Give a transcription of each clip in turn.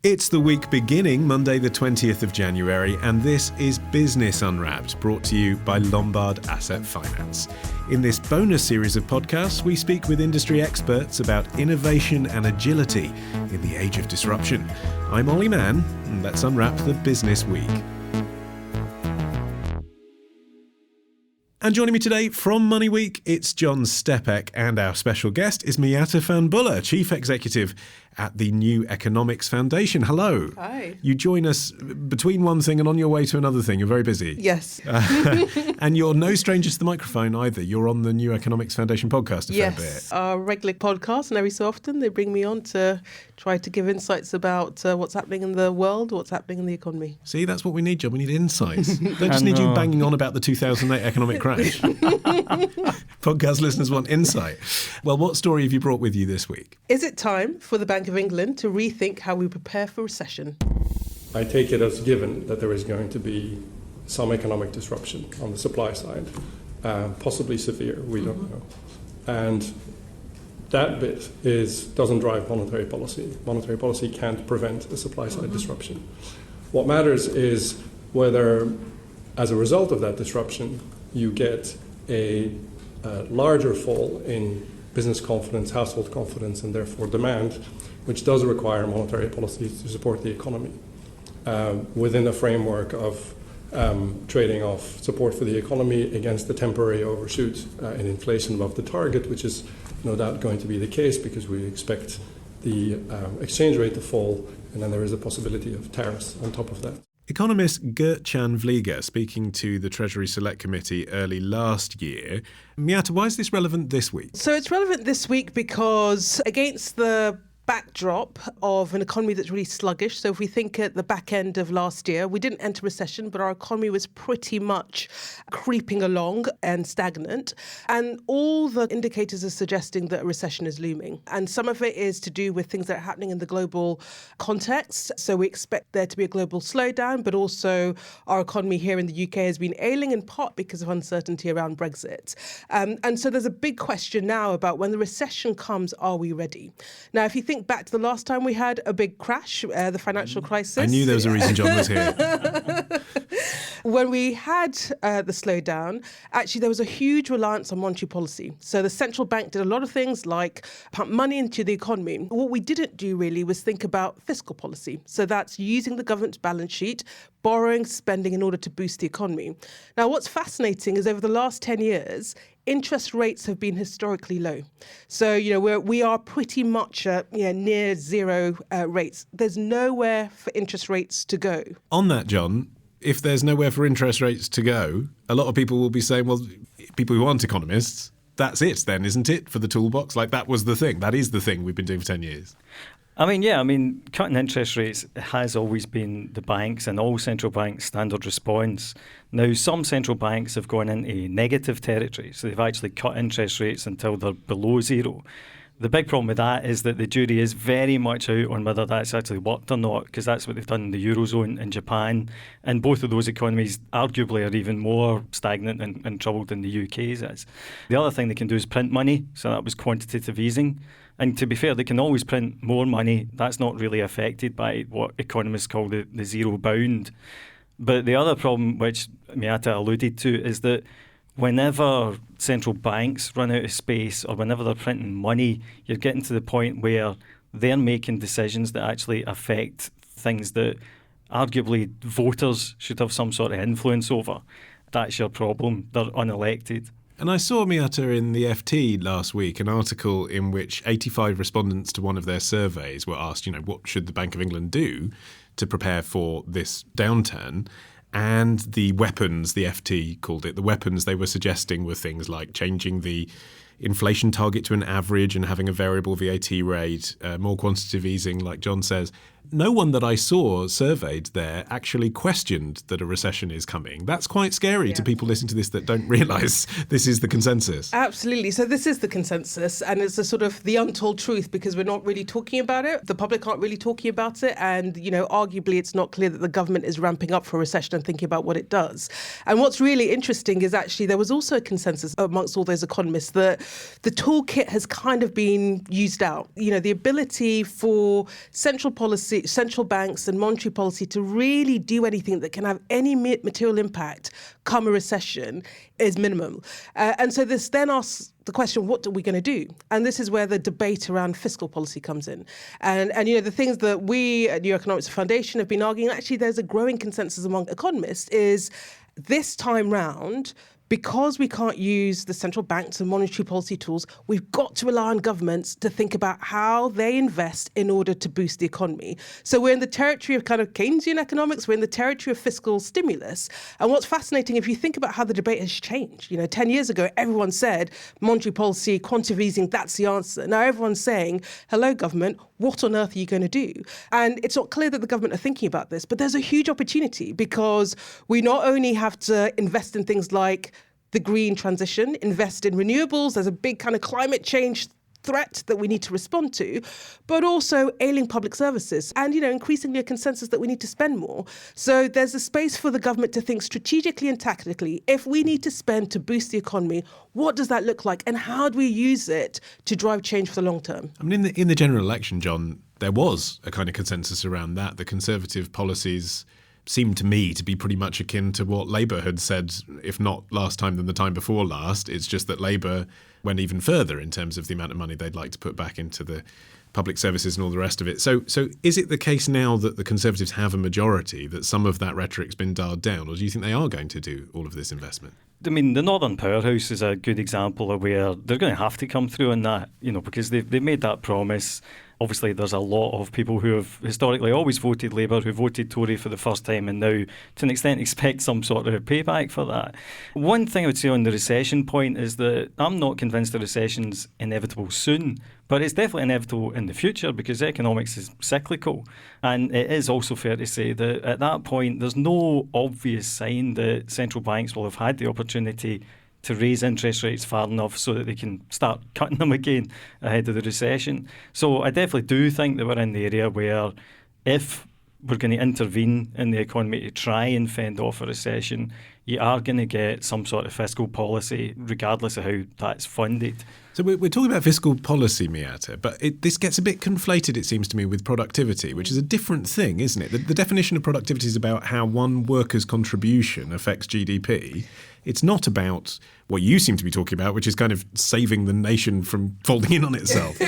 It's the week beginning Monday the 20th of January, and this is Business Unwrapped, brought to you by Lombard Asset Finance. In this bonus series of podcasts, we speak with industry experts about innovation and agility in the age of disruption. I'm Ollie Mann, and let's unwrap the business week. And joining me today from Money Week, it's John Stepek, and our special guest is Miatta van Buller, Chief Executive at the New Economics Foundation. Hello. Hi. You join us between one thing and on your way to another thing. You're very busy. Yes. And you're no stranger to the microphone either. You're on the New Economics Foundation podcast a fair bit. Yes, our regular podcast, and every so often they bring me on to try to give insights about what's happening in the world, what's happening in the economy. See, that's what we need, John. We need insights. Don't just need you banging on about the 2008 economic crash. Podcast listeners want insight. Well, what story have you brought with you this week? Is it time for the Bank of England to rethink how we prepare for recession? I take it as given that there is going to be some economic disruption on the supply side, possibly severe, we don't know. And that bit doesn't drive monetary policy. Monetary policy can't prevent a supply side disruption. What matters is whether, as a result of that disruption, you get a larger fall in business confidence, household confidence, and therefore demand, which does require monetary policy to support the economy within a framework of trading off support for the economy against the temporary overshoot in inflation above the target, which is no doubt going to be the case because we expect the exchange rate to fall, and then there is a possibility of tariffs on top of that. Economist Gert-Jan Vlieger speaking to the Treasury Select Committee early last year. Miatta, why is this relevant this week? So it's relevant this week because against the backdrop of an economy that's really sluggish. So if we think at the back end of last year, we didn't enter recession, but our economy was pretty much creeping along and stagnant. And all the indicators are suggesting that a recession is looming. And some of it is to do with things that are happening in the global context. So we expect there to be a global slowdown, but also our economy here in the UK has been ailing in part because of uncertainty around Brexit. And so there's a big question now about when the recession comes, are we ready? Now, if you think back to the last time we had a big crash, the financial crisis. I knew there was a reason John was here. When we had the slowdown, actually there was a huge reliance on monetary policy. So the central bank did a lot of things like pump money into the economy. What we didn't do really was think about fiscal policy. So that's using the government's balance sheet, borrowing, spending in order to boost the economy. Now, what's fascinating is over the last 10 years, interest rates have been historically low. So, we are pretty much at near zero rates. There's nowhere for interest rates to go. On that, John, if there's nowhere for interest rates to go, a lot of people will be saying, well, people who aren't economists, that's it then, isn't it, for the toolbox? Like that was the thing. That is the thing we've been doing for 10 years. Cutting interest rates has always been the banks' and all central banks' standard response. Now, some central banks have gone into negative territory, so they've actually cut interest rates until they're below zero. The big problem with that is that the jury is very much out on whether that's actually worked or not, because that's what they've done in the Eurozone and Japan. And both of those economies arguably are even more stagnant and troubled than the UK's is. The other thing they can do is print money, so that was quantitative easing. And to be fair, they can always print more money. That's not really affected by what economists call the zero bound. But the other problem, which Miatta alluded to, is that whenever central banks run out of space or whenever they're printing money, you're getting to the point where they're making decisions that actually affect things that arguably voters should have some sort of influence over. That's your problem. They're unelected. And I saw, Miatta, in the FT last week, an article in which 85 respondents to one of their surveys were asked, what should the Bank of England do to prepare for this downturn? And the weapons, the FT called it, the weapons they were suggesting were things like changing the inflation target to an average and having a variable VAT rate, more quantitative easing, like John says. No one that I saw surveyed there actually questioned that a recession is coming. That's quite scary to people listening to this that don't realise this is the consensus. Absolutely. So this is the consensus, and it's a sort of the untold truth because we're not really talking about it. The public aren't really talking about it. And, arguably it's not clear that the government is ramping up for a recession and thinking about what it does. And what's really interesting is actually there was also a consensus amongst all those economists that the toolkit has kind of been used out. The ability for central policy policy, central banks and monetary policy to really do anything that can have any material impact come a recession is minimum. And so this then asks the question, what are we going to do? And this is where the debate around fiscal policy comes in. And the things that we at New Economics Foundation have been arguing, actually there's a growing consensus among economists, is this time round, because we can't use the central banks and monetary policy tools, we've got to rely on governments to think about how they invest in order to boost the economy. So we're in the territory of kind of Keynesian economics, we're in the territory of fiscal stimulus. And what's fascinating, if you think about how the debate has changed, 10 years ago, everyone said monetary policy, quantitative easing, that's the answer. Now everyone's saying, hello, government, what on earth are you going to do? And it's not clear that the government are thinking about this, but there's a huge opportunity because we not only have to invest in things like the green transition, invest in renewables, there's a big kind of climate change threat that we need to respond to, but also ailing public services and, increasingly a consensus that we need to spend more. So there's a space for the government to think strategically and tactically, if we need to spend to boost the economy, what does that look like and how do we use it to drive change for the long term? I mean, in the general election, John, there was a kind of consensus around that. The Conservative policies seemed to me to be pretty much akin to what Labour had said, if not last time, then the time before last. It's just that Labour went even further in terms of the amount of money they'd like to put back into the public services and all the rest of it. So is it the case now that the Conservatives have a majority, that some of that rhetoric's been dialed down, or do you think they are going to do all of this investment? I mean, the Northern Powerhouse is a good example of where they're going to have to come through on that, because they've made that promise. Obviously, there's a lot of people who have historically always voted Labour, who voted Tory for the first time and now, to an extent, expect some sort of payback for that. One thing I would say on the recession point is that I'm not convinced the recession's inevitable soon, but it's definitely inevitable in the future because economics is cyclical. And it is also fair to say that at that point, there's no obvious sign that central banks will have had the opportunity to raise interest rates far enough so that they can start cutting them again ahead of the recession. So I definitely do think that we're in the area where if we're going to intervene in the economy to try and fend off a recession, you are going to get some sort of fiscal policy, regardless of how that's funded. So we're talking about fiscal policy, Miata, but this gets a bit conflated, it seems to me, with productivity, which is a different thing, isn't it? The definition of productivity is about how one worker's contribution affects GDP. It's not about what you seem to be talking about, which is kind of saving the nation from folding in on itself.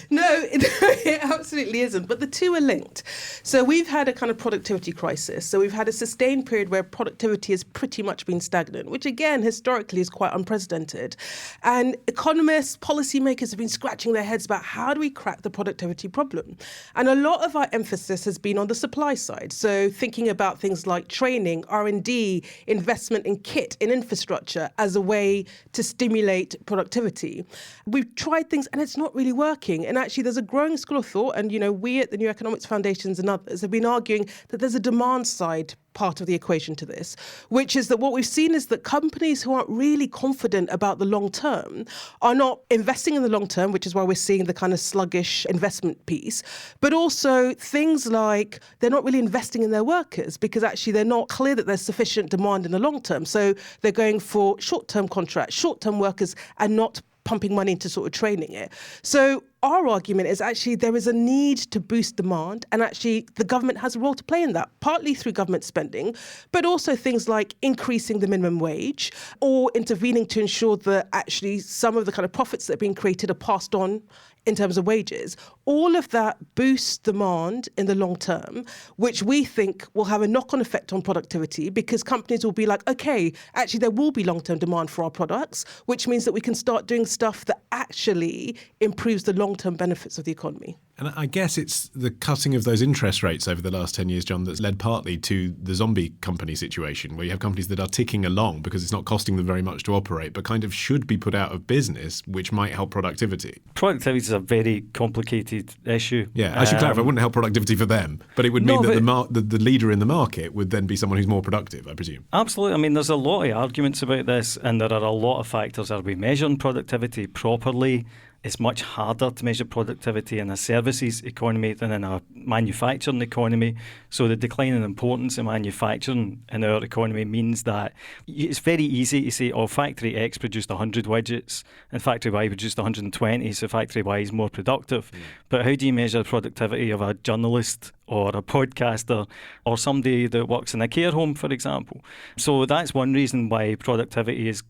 No, it absolutely isn't. But the two are linked. So we've had a kind of productivity crisis. So we've had a sustained period where productivity has pretty much been stagnant, which again, historically is quite unprecedented. And economists, policymakers have been scratching their heads about how do we crack the productivity problem? And a lot of our emphasis has been on the supply side. So thinking about things like training, R&D, investment in kit, in infrastructure as a way to stimulate productivity. We've tried things and it's not really working. And actually there's a growing school of thought, and we at the New Economics Foundations and others have been arguing that there's a demand side part of the equation to this, which is that what we've seen is that companies who aren't really confident about the long term are not investing in the long term, which is why we're seeing the kind of sluggish investment piece, but also things like they're not really investing in their workers because actually they're not clear that there's sufficient demand in the long term. So they're going for short-term contracts, short-term workers, and not pumping money into sort of training it. So our argument is actually there is a need to boost demand, and actually the government has a role to play in that, partly through government spending, but also things like increasing the minimum wage or intervening to ensure that actually some of the kind of profits that are being created are passed on in terms of wages. All of that boosts demand in the long term, which we think will have a knock-on effect on productivity because companies will be like, okay, actually there will be long-term demand for our products, which means that we can start doing stuff that actually improves the long-term benefits of the economy. And I guess it's the cutting of those interest rates over the last 10 years, John, that's led partly to the zombie company situation, where you have companies that are ticking along because it's not costing them very much to operate, but kind of should be put out of business, which might help productivity. Productivity is a very complicated issue. Yeah, I should clarify, it wouldn't help productivity for them, but it would mean that the leader in the market would then be someone who's more productive, I presume. Absolutely. I mean, there's a lot of arguments about this, and there are a lot of factors. Are we measuring productivity properly? It's much harder to measure productivity in a services economy than in a manufacturing economy. So the decline in importance of manufacturing in our economy means that it's very easy to say, oh, factory X produced 100 widgets and factory Y produced 120, so factory Y is more productive. But how do you measure productivity of a journalist or a podcaster or somebody that works in a care home, for example. So that's one reason why productivity is,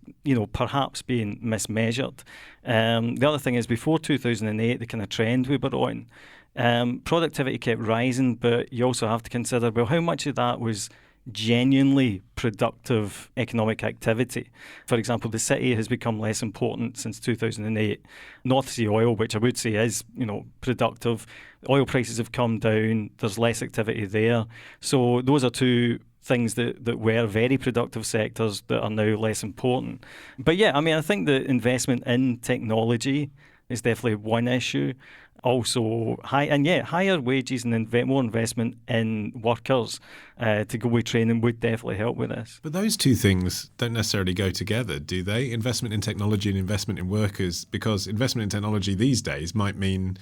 perhaps being mismeasured. The other thing is, before 2008, the kind of trend we were on, productivity kept rising, but you also have to consider, well, how much of that was genuinely productive economic activity. For example, the city has become less important since 2008. North Sea oil, which I would say is, productive. Oil prices have come down. There's less activity there. So those are two things that were very productive sectors that are now less important. But yeah, I think the investment in technology is definitely one issue. Also, higher wages and more investment in workers to go with training would definitely help with this. But those two things don't necessarily go together, do they? Investment in technology and investment in workers, because investment in technology these days might mean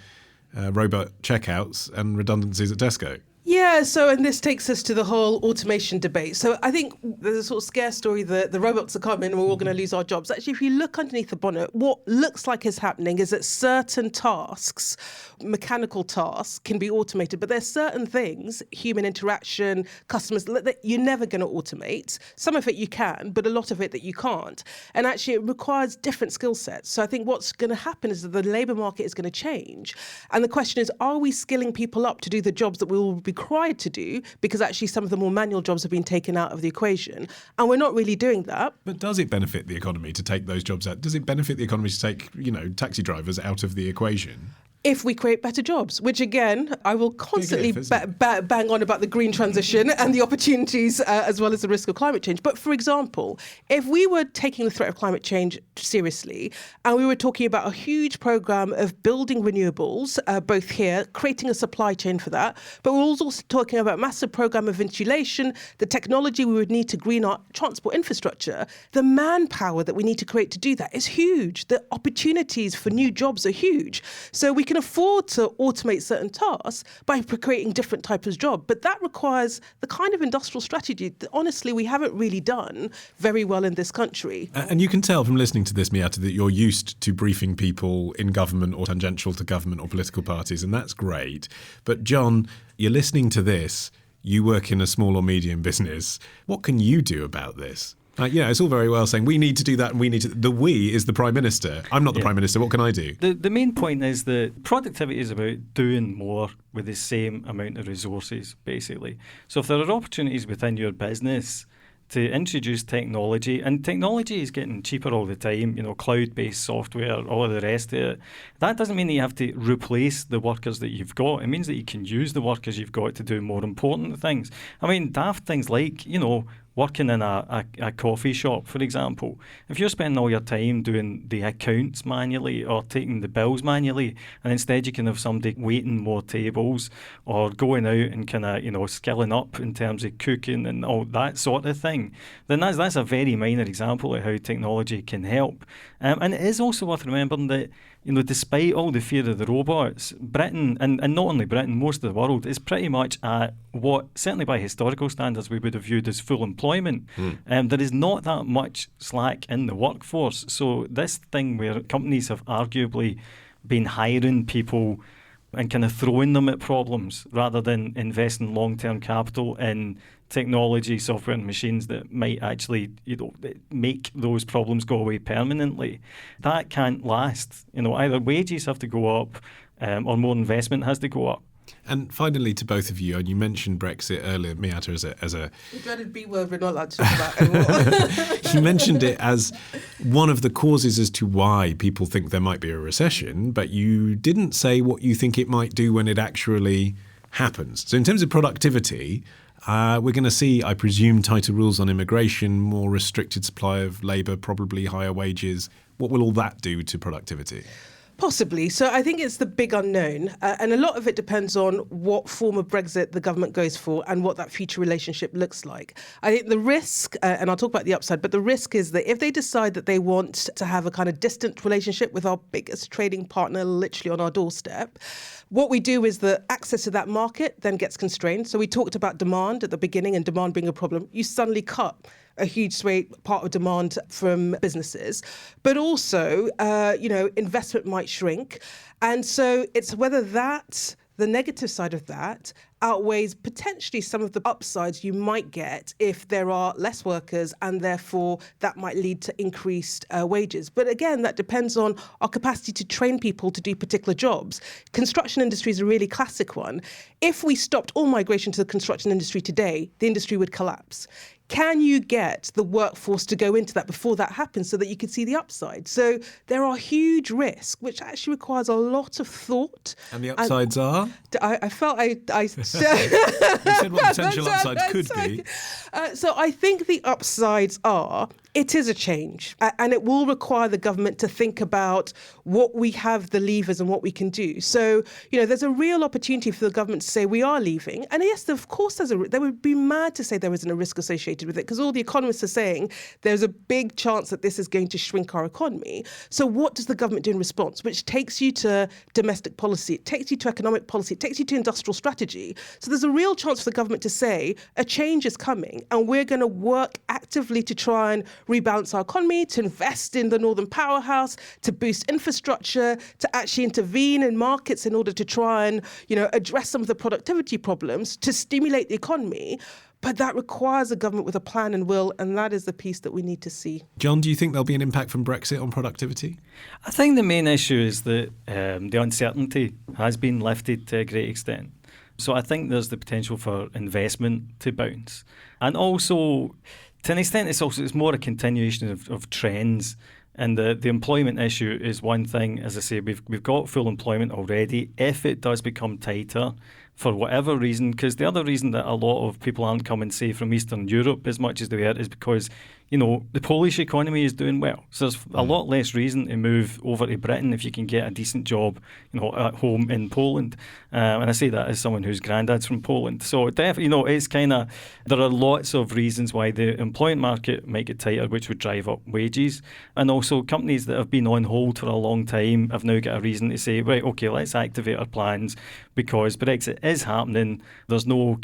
robot checkouts and redundancies at Tesco. Yeah, and this takes us to the whole automation debate. So I think there's a sort of scare story that the robots are coming and we're all going to lose our jobs. Actually, if you look underneath the bonnet, what looks like is happening is that certain tasks, mechanical tasks, can be automated, but there's certain things, human interaction, customers, that you're never going to automate. Some of it you can, but a lot of it that you can't. And actually, it requires different skill sets. So I think what's going to happen is that the labour market is going to change. And the question is, are we skilling people up to do the jobs that we will be required to do, because actually some of the more manual jobs have been taken out of the equation, and we're not really doing that. But does it benefit the economy to take those jobs out? Does it benefit the economy to take, taxi drivers out of the equation? If we create better jobs, which again, I will constantly bang on about the green transition and the opportunities as well as the risk of climate change. But for example, if we were taking the threat of climate change seriously and we were talking about a huge program of building renewables, both here, creating a supply chain for that, but we're also talking about a massive program of insulation, the technology we would need to green our transport infrastructure, the manpower that we need to create to do that is huge. The opportunities for new jobs are huge. So we can afford to automate certain tasks by creating different types of jobs. But that requires the kind of industrial strategy that, honestly, we haven't really done very well in this country. And you can tell from listening to this, Miata, that you're used to briefing people in government or tangential to government or political parties, and that's great. But John, you're listening to this, you work in a small or medium business. What can you do about this? It's all very well saying we need to do that and we need to. The we is the Prime Minister. I'm not the Prime Minister. What can I do? The main point is that productivity is about doing more with the same amount of resources, basically. So if there are opportunities within your business to introduce technology, and technology is getting cheaper all the time, cloud-based software, all of the rest of it, that doesn't mean that you have to replace the workers that you've got. It means that you can use the workers you've got to do more important things. Daft things like, working in a coffee shop, for example. If you're spending all your time doing the accounts manually or taking the bills manually, and instead you can have somebody waiting more tables or going out and kind of, skilling up in terms of cooking and all that sort of thing, then that's a very minor example of how technology can help. And it is also worth remembering that, despite all the fear of the robots, Britain, and not only Britain, most of the world, is pretty much at what, certainly by historical standards, we would have viewed as full employment. There is not that much slack in the workforce. So this thing where companies have arguably been hiring people and kind of throwing them at problems rather than investing long-term capital in technology, software and machines that might actually make those problems go away permanently, that can't last. Either wages have to go up or more investment has to go up. And finally, to both of you, and you mentioned Brexit earlier, Miata, as a the dreaded B word we're not allowed to talk about anymore. You mentioned it as one of the causes as to why people think there might be a recession, but you didn't say what you think it might do when it actually happens. So in terms of productivity, we're going to see, I presume, tighter rules on immigration, more restricted supply of labour, probably higher wages. What will all that do to productivity? Possibly. So I think it's the big unknown. And a lot of it depends on what form of Brexit the government goes for and what that future relationship looks like. I think the risk, and I'll talk about the upside, but the risk is that if they decide that they want to have a kind of distant relationship with our biggest trading partner literally on our doorstep, what we do is that access to that market then gets constrained. So we talked about demand at the beginning and demand being a problem. You suddenly cut a huge part of demand from businesses, but also, investment might shrink. And so it's whether that the negative side of that outweighs potentially some of the upsides you might get if there are less workers, and therefore that might lead to increased wages. But again, that depends on our capacity to train people to do particular jobs. Construction industry is a really classic one. If we stopped all migration to the construction industry today, the industry would collapse. Can you get the workforce to go into that before that happens so that you can see the upside? So there are huge risks, which actually requires a lot of thought. And the upsides are? I felt I You said what potential upsides could be. So I think the upsides are, it is a change, and it will require the government to think about what we have, the levers, and what we can do. So, there's a real opportunity for the government to say we are leaving. And yes, of course, they would be mad to say there isn't a risk associated with it, because all the economists are saying there's a big chance that this is going to shrink our economy. So what does the government do in response? Which takes you to domestic policy, it takes you to economic policy, it takes you to industrial strategy. So there's a real chance for the government to say a change is coming, and we're going to work actively to try and rebalance our economy, to invest in the Northern Powerhouse, to boost infrastructure, to actually intervene in markets in order to try and, address some of the productivity problems, to stimulate the economy. But that requires a government with a plan and will, and that is the piece that we need to see. John, do you think there'll be an impact from Brexit on productivity? I think the main issue is that the uncertainty has been lifted to a great extent. So I think there's the potential for investment to bounce. And also, to an extent, it's more a continuation of trends. And the employment issue is one thing. As I say, we've got full employment already. If it does become tighter, for whatever reason, because the other reason that a lot of people aren't coming, say, from Eastern Europe as much as they are is because, the Polish economy is doing well. So there's a lot less reason to move over to Britain if you can get a decent job, at home in Poland. And I say that as someone whose granddad's from Poland. So definitely, it's there are lots of reasons why the employment market might get tighter, which would drive up wages. And also companies that have been on hold for a long time have now got a reason to say, right, okay, let's activate our plans because Brexit is happening. There's no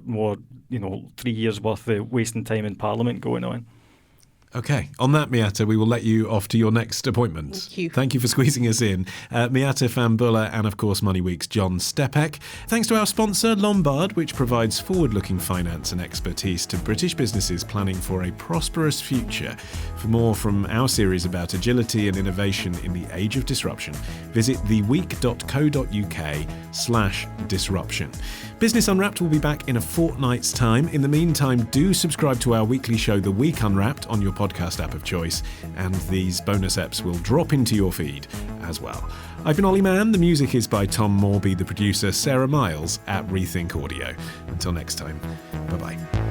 more, 3 years worth of wasting time in Parliament going on. Okay, on that, Miata, we will let you off to your next appointment. Thank you. Thank you for squeezing us in. Miata Fambulla and, of course, Money Week's John Stepek. Thanks to our sponsor, Lombard, which provides forward-looking finance and expertise to British businesses planning for a prosperous future. For more from our series about agility and innovation in the age of disruption, visit theweek.co.uk/disruption. Business Unwrapped will be back in a fortnight's time. In the meantime, do subscribe to our weekly show, The Week Unwrapped, on your podcast app of choice, and these bonus eps will drop into your feed as well. I've been Ollie Mann. The music is by Tom Morby, the producer, Sarah Miles at Rethink Audio. Until next time, bye-bye.